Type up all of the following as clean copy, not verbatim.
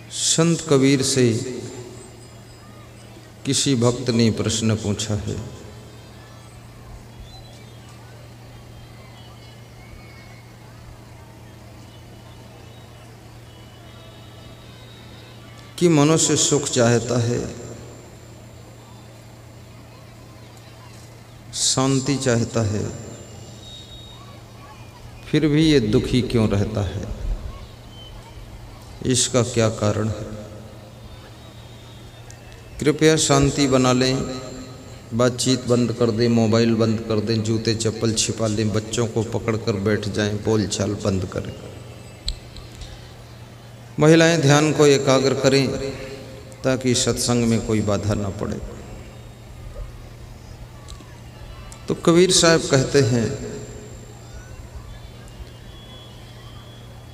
संत कबीर से किसी भक्त ने प्रश्न पूछा है कि मनुष्य सुख चाहता है, शांति चाहता है, फिर भी ये दुखी क्यों रहता है? इसका क्या कारण है? कृपया शांति बना लें, बातचीत बंद कर दें, मोबाइल बंद कर दें, जूते चप्पल छिपा लें, बच्चों को पकड़कर बैठ जाएं, बोलचाल बंद करें। महिलाएं ध्यान को एकाग्र करें ताकि सत्संग में कोई बाधा ना पड़े। तो कबीर साहब कहते हैं,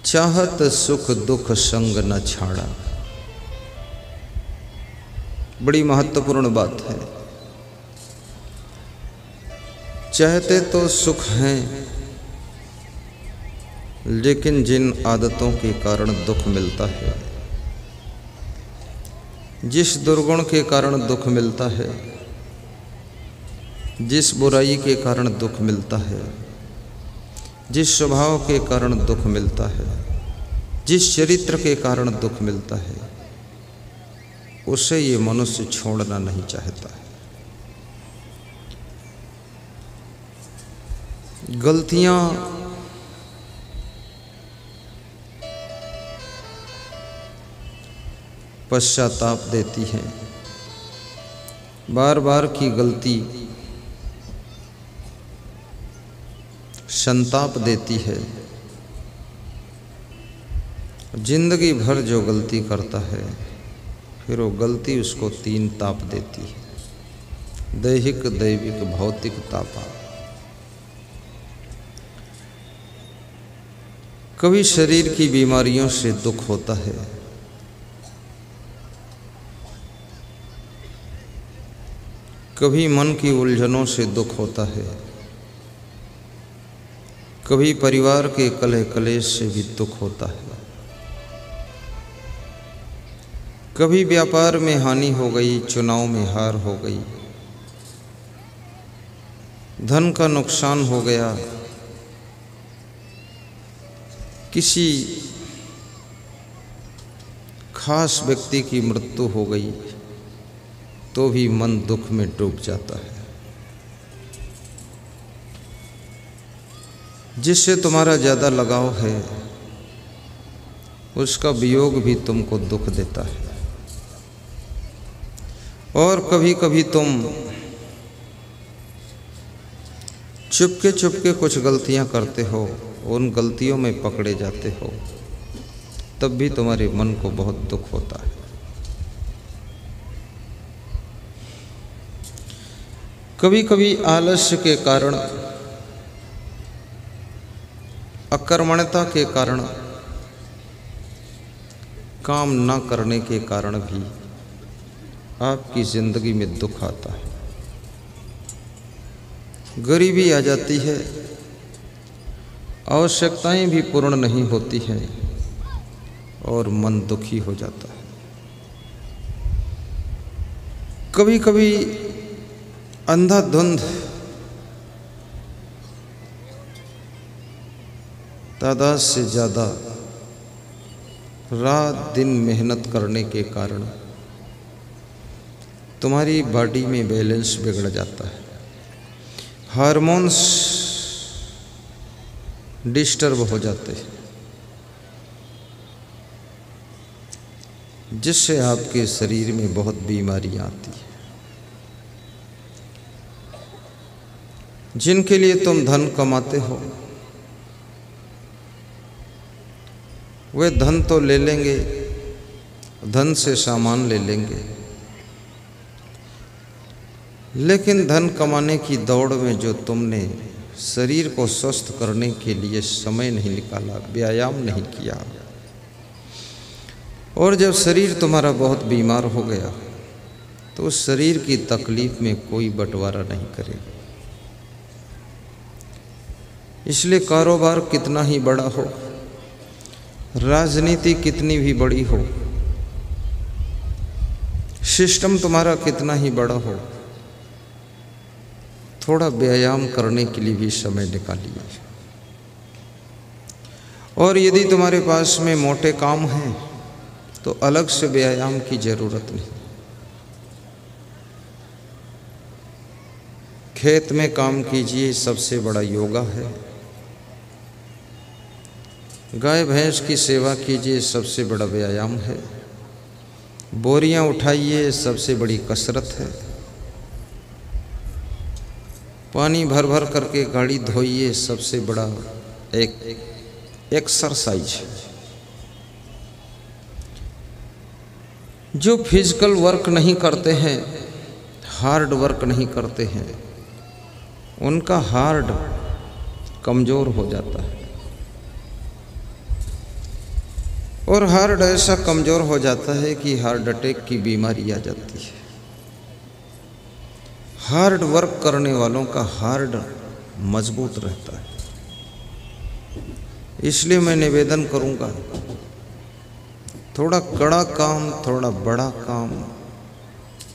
चाहत सुख दुख संग न छाड़ा। बड़ी महत्वपूर्ण बात है। चाहते तो सुख हैं, लेकिन जिन आदतों के कारण दुख मिलता है, जिस दुर्गुण के कारण दुख मिलता है, जिस बुराई के कारण दुख मिलता है, जिस स्वभाव के कारण दुख मिलता है, जिस चरित्र के कारण दुख मिलता है, उसे ये मनुष्य छोड़ना नहीं चाहता है। गलतियां पश्चाताप देती हैं, बार बार की गलती संताप देती है। जिंदगी भर जो गलती करता है, फिर वो गलती उसको 3 ताप देती है, दैहिक दैविक भौतिक तापा। कभी शरीर की बीमारियों से दुख होता है, कभी मन की उलझनों से दुख होता है, कभी परिवार के कलह कलेश से भी दुख होता है, कभी व्यापार में हानि हो गई, चुनाव में हार हो गई, धन का नुकसान हो गया, किसी खास व्यक्ति की मृत्यु हो गई, तो भी मन दुख में डूब जाता है। जिससे तुम्हारा ज़्यादा लगाव है, उसका वियोग भी तुमको दुख देता है। और कभी कभी तुम चुपके चुपके कुछ गलतियां करते हो, उन गलतियों में पकड़े जाते हो, तब भी तुम्हारे मन को बहुत दुख होता है। कभी कभी आलस्य के कारण, अकर्मण्यता के कारण, काम न करने के कारण भी आपकी जिंदगी में दुख आता है। गरीबी आ जाती है, आवश्यकताएं भी पूर्ण नहीं होती हैं और मन दुखी हो जाता है। कभी कभी अंधाधुंध तादाद से ज़्यादा रात दिन मेहनत करने के कारण तुम्हारी बॉडी में बैलेंस बिगड़ जाता है, हार्मोन्स डिस्टर्ब हो जाते हैं, जिससे आपके शरीर में बहुत बीमारियां आती हैं। जिनके लिए तुम धन कमाते हो, वे धन तो ले लेंगे, धन से सामान ले लेंगे, लेकिन धन कमाने की दौड़ में जो तुमने शरीर को स्वस्थ करने के लिए समय नहीं निकाला, व्यायाम नहीं किया, और जब शरीर तुम्हारा बहुत बीमार हो गया, तो उस शरीर की तकलीफ में कोई बंटवारा नहीं करेगा। इसलिए कारोबार कितना ही बड़ा हो, राजनीति कितनी भी बड़ी हो, सिस्टम तुम्हारा कितना ही बड़ा हो, थोड़ा व्यायाम करने के लिए भी समय निकालिए। और यदि तुम्हारे पास में मोटे काम हैं तो अलग से व्यायाम की जरूरत नहीं। खेत में काम कीजिए, सबसे बड़ा योगा है। गाय भैंस की सेवा कीजिए, सबसे बड़ा व्यायाम है। बोरियां उठाइए, सबसे बड़ी कसरत है। पानी भर भर करके गाड़ी धोइए, सबसे बड़ा एक एक्सरसाइज है। जो फिजिकल वर्क नहीं करते हैं, हार्ड वर्क नहीं करते हैं, उनका हार्ट कमज़ोर हो जाता है। और हार्ट ऐसा कमज़ोर हो जाता है कि हार्ट अटैक की बीमारी आ जाती है। हार्ड वर्क करने वालों का हार्ट मजबूत रहता है। इसलिए मैं निवेदन करूंगा, थोड़ा कड़ा काम, थोड़ा बड़ा काम,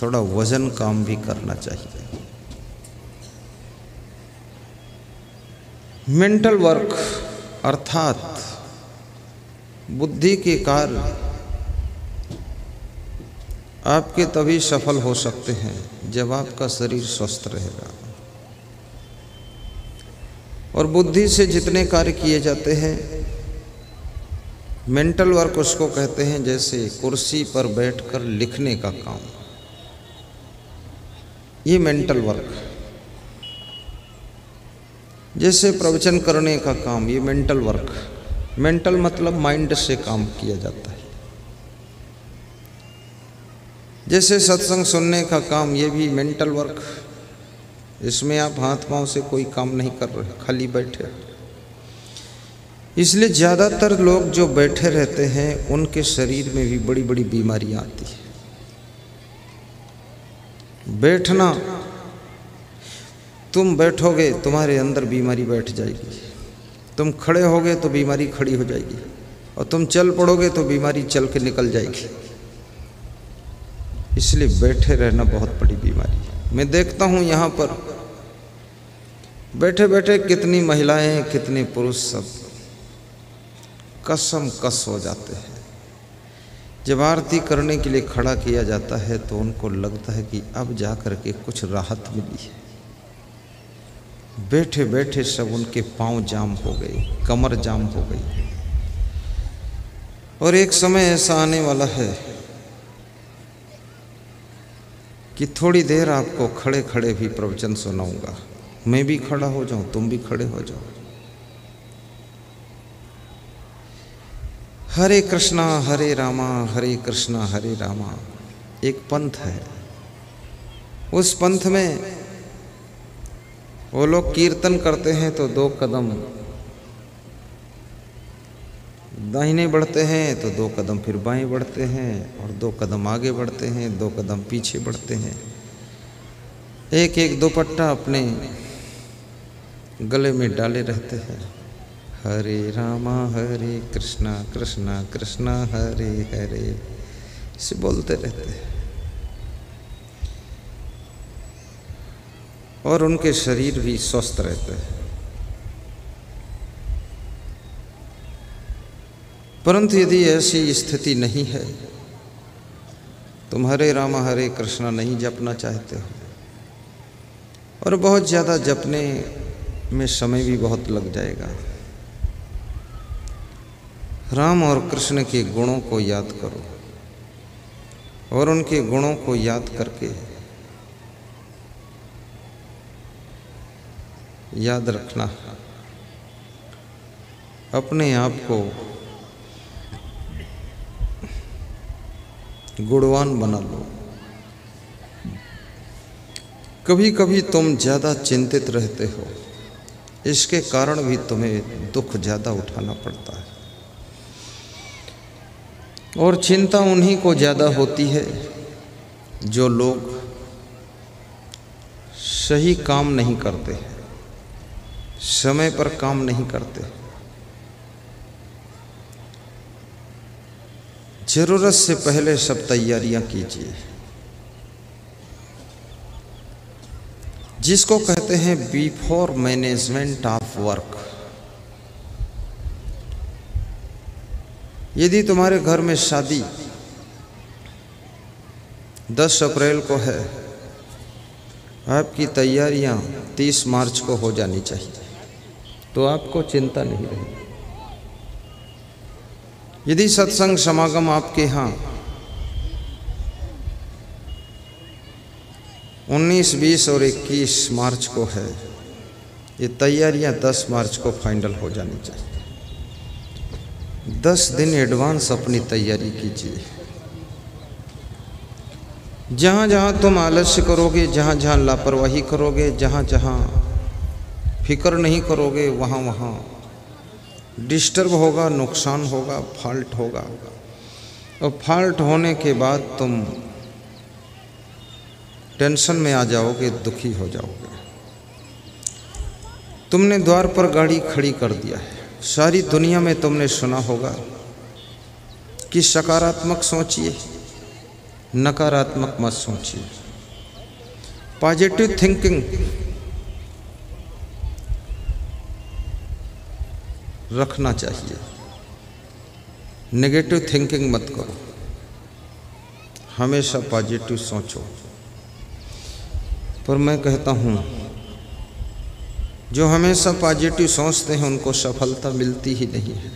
थोड़ा वजन काम भी करना चाहिए। मेंटल वर्क अर्थात बुद्धि के कार्य आपके तभी सफल हो सकते हैं जब आपका शरीर स्वस्थ रहेगा। और बुद्धि से जितने कार्य किए जाते हैं, मेंटल वर्क उसको कहते हैं। जैसे कुर्सी पर बैठकर लिखने का काम, ये मेंटल वर्क। जैसे प्रवचन करने का काम, ये मेंटल वर्क। मेंटल मतलब माइंड से काम किया जाता है। जैसे सत्संग सुनने का काम, ये भी मेंटल वर्क। इसमें आप हाथ पांव से कोई काम नहीं कर रहे, खाली बैठे। इसलिए ज़्यादातर लोग जो बैठे रहते हैं उनके शरीर में भी बड़ी बड़ी बीमारियां आती है। बैठना, तुम बैठोगे तुम्हारे अंदर बीमारी बैठ जाएगी। तुम खड़े होगे तो बीमारी खड़ी हो जाएगी, और तुम चल पड़ोगे तो बीमारी चल के निकल जाएगी। इसलिए बैठे रहना बहुत बड़ी बीमारी है। मैं देखता हूँ यहाँ पर बैठे बैठे कितनी महिलाएं, कितने पुरुष सब कसम कस हो जाते हैं। जब आरती करने के लिए खड़ा किया जाता है तो उनको लगता है कि अब जा कर के कुछ राहत मिली है। बैठे बैठे सब उनके पांव जाम हो गए, कमर जाम हो गई। और एक समय ऐसा आने वाला है कि थोड़ी देर आपको खड़े खड़े भी प्रवचन सुनाऊंगा। मैं भी खड़ा हो जाऊं, तुम भी खड़े हो जाओ। हरे कृष्णा हरे रामा, हरे कृष्णा हरे रामा एक पंथ है। उस पंथ में वो लोग कीर्तन करते हैं तो 2 कदम दाहिने बढ़ते हैं, तो 2 कदम फिर बाएं बढ़ते हैं, और 2 कदम आगे बढ़ते हैं, 2 कदम पीछे बढ़ते हैं। एक एक दुपट्टा अपने गले में डाले रहते हैं। हरे रामा हरे कृष्णा कृष्णा कृष्णा हरे हरे से बोलते रहते हैं। और उनके शरीर भी स्वस्थ रहते हैं। परंतु यदि ऐसी स्थिति नहीं है, तुम हरे रामा हरे कृष्णा नहीं जपना चाहते हो, और बहुत ज़्यादा जपने में समय भी बहुत लग जाएगा। राम और कृष्ण के गुणों को याद करो, और उनके गुणों को याद करके याद रखना, अपने आप को गुणवान बना लो। कभी कभी तुम ज़्यादा चिंतित रहते हो, इसके कारण भी तुम्हें दुख ज़्यादा उठाना पड़ता है। और चिंता उन्हीं को ज़्यादा होती है जो लोग सही काम नहीं करते, समय पर काम नहीं करते। ज़रूरत से पहले सब तैयारियां कीजिए। जिसको कहते हैं बिफोर मैनेजमेंट ऑफ वर्क। यदि तुम्हारे घर में शादी 10 अप्रैल को है, आपकी तैयारियां 30 मार्च को हो जानी चाहिए, तो आपको चिंता नहीं रहेगी। यदि सत्संग समागम आपके यहाँ 19, 20 और 21 मार्च को है, ये तैयारियां 10 मार्च को फाइनल हो जानी चाहिए। 10 दिन एडवांस अपनी तैयारी कीजिए। जहाँ जहाँ तुम आलस्य करोगे, जहाँ जहाँ लापरवाही करोगे, जहाँ जहाँ फिक्र नहीं करोगे, वहाँ वहाँ डिस्टर्ब होगा, नुकसान होगा, फॉल्ट होगा। और फॉल्ट होने के बाद तुम टेंशन में आ जाओगे, दुखी हो जाओगे। तुमने द्वार पर गाड़ी खड़ी कर दिया है। सारी दुनिया में तुमने सुना होगा कि सकारात्मक सोचिए, नकारात्मक मत सोचिए। पॉजिटिव थिंकिंग रखना चाहिए, नेगेटिव थिंकिंग मत करो, हमेशा पॉजिटिव सोचो। पर मैं कहता हूँ, जो हमेशा पॉजिटिव सोचते हैं उनको सफलता मिलती ही नहीं है।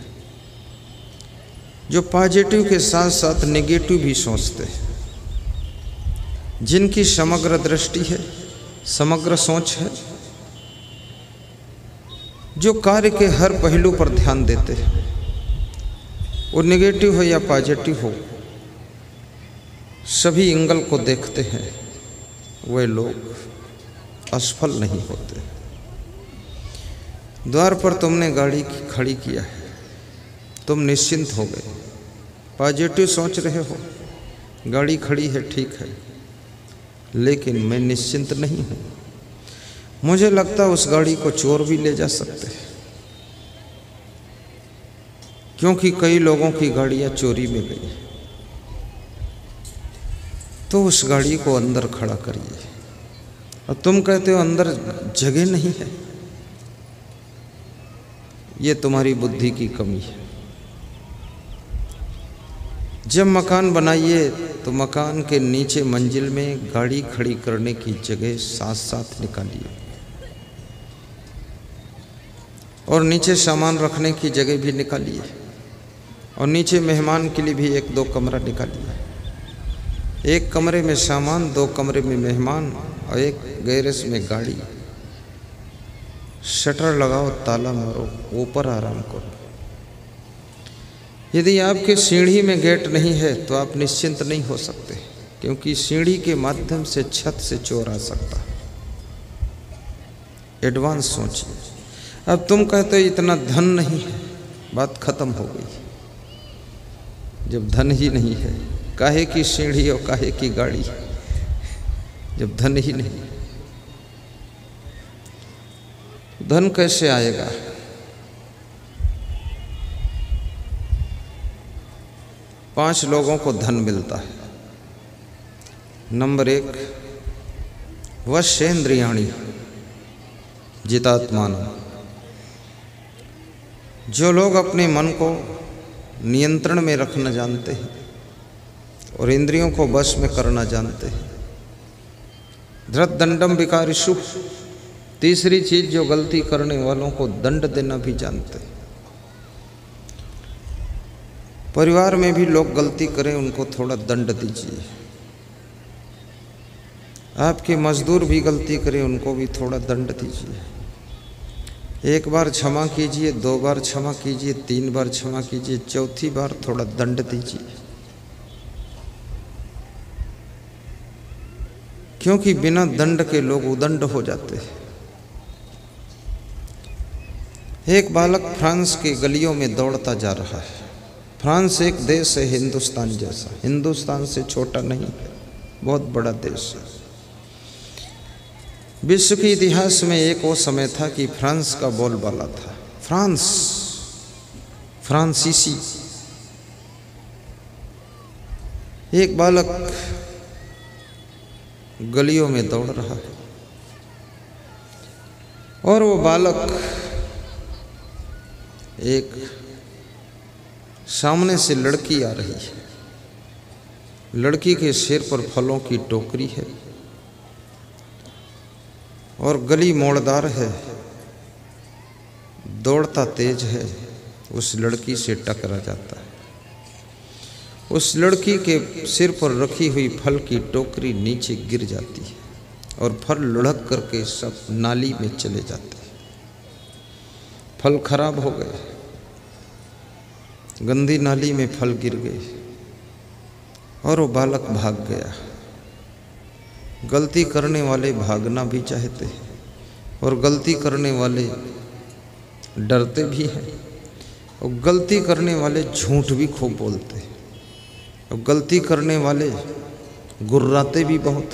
जो पॉजिटिव के साथ साथ नेगेटिव भी सोचते हैं, जिनकी समग्र दृष्टि है, समग्र सोच है, जो कार्य के हर पहलू पर ध्यान देते हैं, वो नेगेटिव हो या पॉजिटिव हो, सभी एंगल को देखते हैं, वे लोग असफल नहीं होते। द्वार पर तुमने गाड़ी खड़ी किया है, तुम निश्चिंत हो गए, पॉजिटिव सोच रहे हो, गाड़ी खड़ी है, ठीक है, लेकिन मैं निश्चिंत नहीं हूँ। मुझे लगता है उस गाड़ी को चोर भी ले जा सकते हैं, क्योंकि कई लोगों की गाड़ियाँ चोरी में गई। तो उस गाड़ी को अंदर खड़ा करिए। और तुम कहते हो अंदर जगह नहीं है, ये तुम्हारी बुद्धि की कमी है। जब मकान बनाइए तो मकान के नीचे मंजिल में गाड़ी खड़ी करने की जगह साथ साथ निकालिए, और नीचे सामान रखने की जगह भी निकालिए, और नीचे मेहमान के लिए भी 1-2 कमरा निकालिए। एक कमरे में सामान, 2 कमरे में मेहमान, और एक गैरेज में गाड़ी। शटर लगाओ, ताला मारो, ऊपर आराम करो। यदि आपके सीढ़ी में गेट नहीं है तो आप निश्चिंत नहीं हो सकते, क्योंकि सीढ़ी के माध्यम से छत से चोर आ सकता है। एडवांस सोचिए। अब तुम कहते हो इतना धन नहीं है, बात खत्म हो गई। जब धन ही नहीं है, काहे की सीढ़ी और काहे की गाड़ी, जब धन ही नहीं, धन कैसे आएगा? पांच लोगों को धन मिलता है। नंबर 1, वशेंद्रियाणि जितात्मान। जो लोग अपने मन को नियंत्रण में रखना जानते हैं और इंद्रियों को वश में करना जानते हैं। धृतदंडम विकारिषु, तीसरी चीज, जो गलती करने वालों को दंड देना भी जानते हैं। परिवार में भी लोग गलती करें, उनको थोड़ा दंड दीजिए। आपके मजदूर भी गलती करें, उनको भी थोड़ा दंड दीजिए। 1 बार क्षमा कीजिए, 2 बार क्षमा कीजिए, 3 बार क्षमा कीजिए, 4थी बार थोड़ा दंड दीजिए। क्योंकि बिना दंड के लोग उदंड हो जाते हैं। एक बालक फ्रांस की गलियों में दौड़ता जा रहा है। फ्रांस एक देश है हिंदुस्तान जैसा, हिंदुस्तान से छोटा नहीं है, बहुत बड़ा देश है। विश्व के इतिहास में एक वो समय था कि फ्रांस का बोलबाला था। फ्रांस, फ्रांसीसी। एक बालक गलियों में दौड़ रहा है, और वो बालक एक सामने से लड़की आ रही है, लड़की के सिर पर फलों की टोकरी है और गली मोड़दार है, दौड़ता तेज है, उस लड़की से टकरा जाता है। उस लड़की के सिर पर रखी हुई फल की टोकरी नीचे गिर जाती है और फल लुढ़क करके सब नाली में चले जाते हैं। फल खराब हो गए, गंदी नाली में फल गिर गए और वो बालक भाग गया। गलती करने वाले भागना भी चाहते हैं और गलती करने वाले डरते भी हैं और गलती करने वाले झूठ भी खूब बोलते हैं और गलती करने वाले गुर्राते भी बहुत।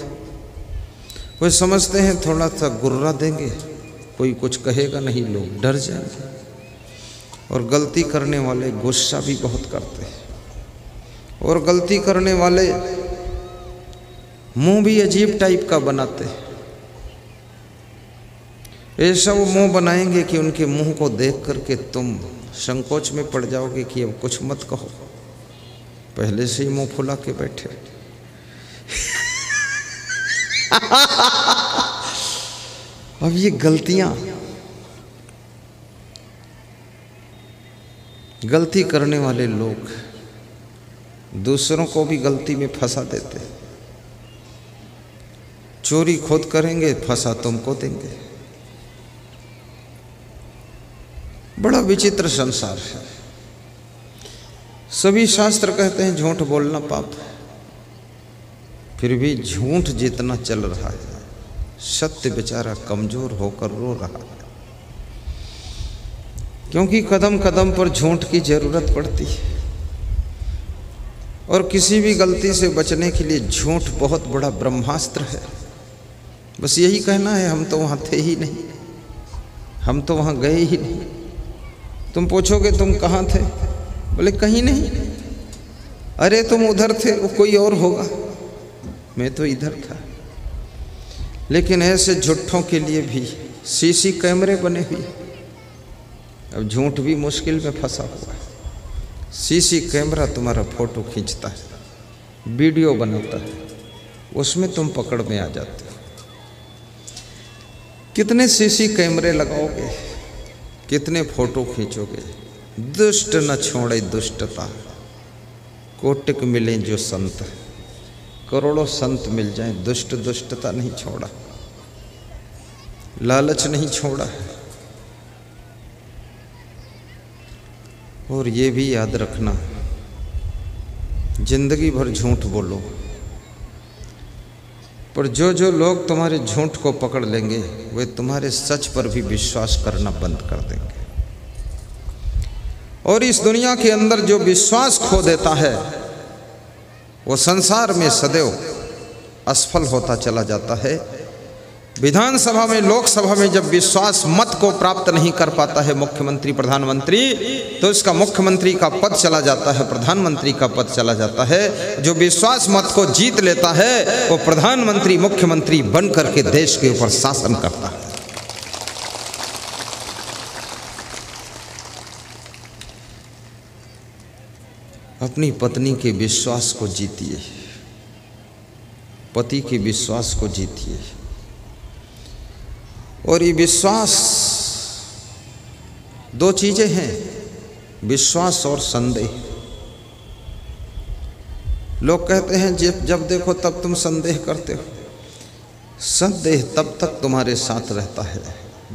वे समझते हैं थोड़ा सा गुर्रा देंगे कोई कुछ कहेगा नहीं, लोग डर जाएंगे। और गलती करने वाले गुस्सा भी बहुत करते हैं और गलती करने वाले मुंह भी अजीब टाइप का बनाते हैं। ऐसा वो मुंह बनाएंगे कि उनके मुंह को देख करके तुम संकोच में पड़ जाओगे कि अब कुछ मत कहो, पहले से ही मुंह फुला के बैठे। अब ये गलती करने वाले लोग दूसरों को भी गलती में फंसा देते। चोरी खुद करेंगे, फंसा तुमको देंगे। बड़ा विचित्र संसार है। सभी शास्त्र कहते हैं झूठ बोलना पाप है, फिर भी झूठ जितना चल रहा है, सत्य बेचारा कमजोर होकर रो रहा है, क्योंकि कदम कदम पर झूठ की जरूरत पड़ती है। और किसी भी गलती से बचने के लिए झूठ बहुत बड़ा ब्रह्मास्त्र है। बस यही कहना है, हम तो वहाँ थे ही नहीं, हम तो वहाँ गए ही नहीं। तुम पूछोगे तुम कहाँ थे, बोले कहीं नहीं। अरे तुम उधर थे, वो कोई और होगा, मैं तो इधर था। लेकिन ऐसे झूठों के लिए भी सीसी कैमरे बने हुए। अब झूठ भी मुश्किल में फंसा हुआ है। सीसी कैमरा तुम्हारा फोटो खींचता है, वीडियो बनाता है, उसमें तुम पकड़ में आ जाते हो। कितने सीसी कैमरे लगाओगे, कितने फोटो खींचोगे। दुष्ट न छोड़े दुष्टता, कोटिक मिले जो संत। करोड़ों संत मिल जाएं, दुष्ट दुष्टता नहीं छोड़ा, लालच नहीं छोड़ा है। और ये भी याद रखना, जिंदगी भर झूठ बोलो, पर जो जो लोग तुम्हारे झूठ को पकड़ लेंगे वे तुम्हारे सच पर भी विश्वास करना बंद कर देंगे। और इस दुनिया के अंदर जो विश्वास खो देता है वो संसार में सदैव असफल होता चला जाता है। विधानसभा में, लोकसभा में जब विश्वास मत को प्राप्त नहीं कर पाता है मुख्यमंत्री प्रधानमंत्री, तो इसका मुख्यमंत्री का पद चला जाता है, प्रधानमंत्री का पद चला जाता है। जो विश्वास मत को जीत लेता है वो प्रधानमंत्री मुख्यमंत्री बन करके देश के ऊपर शासन करता है। अपनी पत्नी के विश्वास को जीतिए, पति के विश्वास को जीतिए। और ये विश्वास दो चीजें हैं, विश्वास और संदेह। लोग कहते हैं जब देखो तब तुम संदेह करते हो। संदेह तब तक तुम्हारे साथ रहता है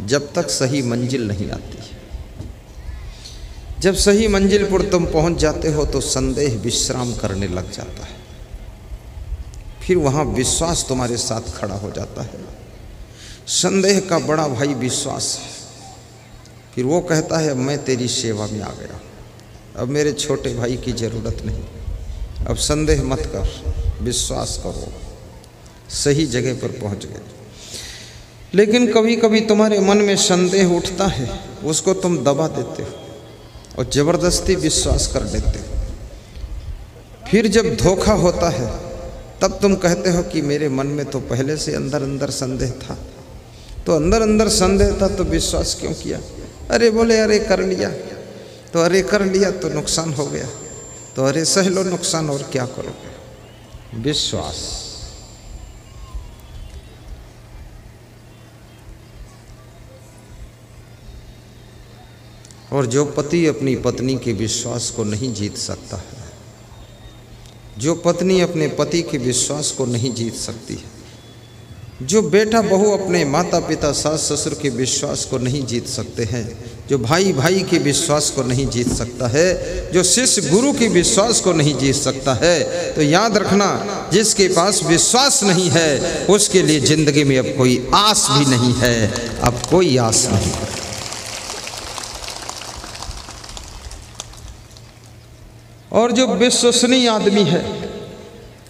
जब तक सही मंजिल नहीं आती। जब सही मंजिल पर तुम पहुंच जाते हो तो संदेह विश्राम करने लग जाता है, फिर वहां विश्वास तुम्हारे साथ खड़ा हो जाता है। संदेह का बड़ा भाई विश्वास है। फिर वो कहता है अब मैं तेरी सेवा में आ गया, अब मेरे छोटे भाई की ज़रूरत नहीं, अब संदेह मत कर, विश्वास करो, सही जगह पर पहुंच गए। लेकिन कभी कभी तुम्हारे मन में संदेह उठता है, उसको तुम दबा देते हो और ज़बरदस्ती विश्वास कर देते हो। फिर जब धोखा होता है तब तुम कहते हो कि मेरे मन में तो पहले से अंदर अंदर संदेह था, तो अंदर अंदर संदेह था तो विश्वास क्यों किया? अरे बोले अरे कर लिया, तो अरे कर लिया तो नुकसान हो गया, तो अरे सह लो नुकसान, और क्या करोगे? विश्वास। और जो पति अपनी पत्नी के विश्वास को नहीं जीत सकता है, जो पत्नी अपने पति के विश्वास को नहीं जीत सकती है, जो बेटा बहू अपने माता पिता सास ससुर के विश्वास को नहीं जीत सकते हैं, जो भाई भाई के विश्वास को नहीं जीत सकता है, जो शिष्य गुरु के विश्वास को नहीं जीत सकता है, तो याद रखना जिसके पास विश्वास नहीं है उसके लिए जिंदगी में अब कोई आस भी नहीं है, अब कोई आस नहीं है। और जो विश्वसनीय आदमी है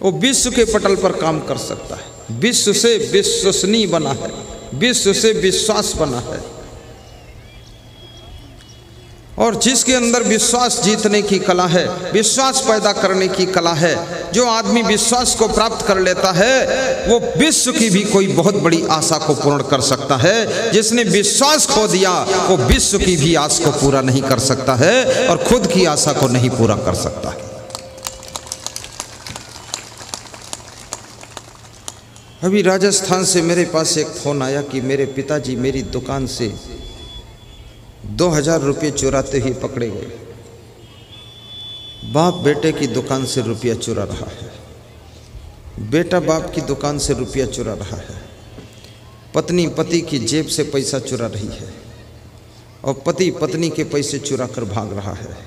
वो विश्व के पटल पर काम कर सकता है, विश्व से विश्वसनीय बना है, विश्व से विश्वास बना है। और जिसके अंदर विश्वास जीतने की कला है, विश्वास पैदा करने की कला है, जो आदमी विश्वास को प्राप्त कर लेता है वो विश्व की भी कोई बहुत बड़ी आशा को पूर्ण कर सकता है। जिसने विश्वास खो दिया वो विश्व की भी आस को पूरा नहीं कर सकता है और खुद की आशा को नहीं पूरा कर सकता है। अभी राजस्थान से मेरे पास एक फ़ोन आया कि मेरे पिताजी मेरी दुकान से 2000 रुपये चुराते हुए पकड़े गए। बाप बेटे की दुकान से रुपया चुरा रहा है, बेटा बाप की दुकान से रुपया चुरा रहा है, पत्नी पति की जेब से पैसा चुरा रही है और पति पत्नी के पैसे चुरा कर भाग रहा है।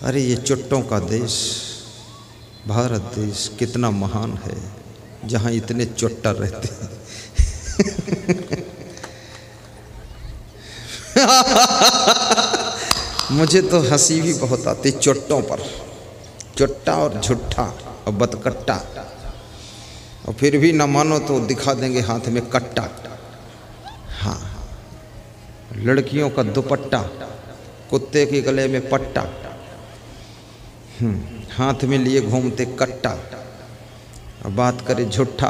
अरे ये चुट्टों का देश भारत देश कितना महान है जहाँ इतने चुट्टा रहते हैं। मुझे तो हंसी भी बहुत आती चुट्टों पर, चुट्टा और झुट्ठा और बतकट्टा, और फिर भी ना मानो तो दिखा देंगे हाथ में कट्टा। हाँ, लड़कियों का दुपट्टा, कुत्ते के गले में पट्टा, हाथ में लिए घूमते कट्टा। अब बात करें झुट्ठा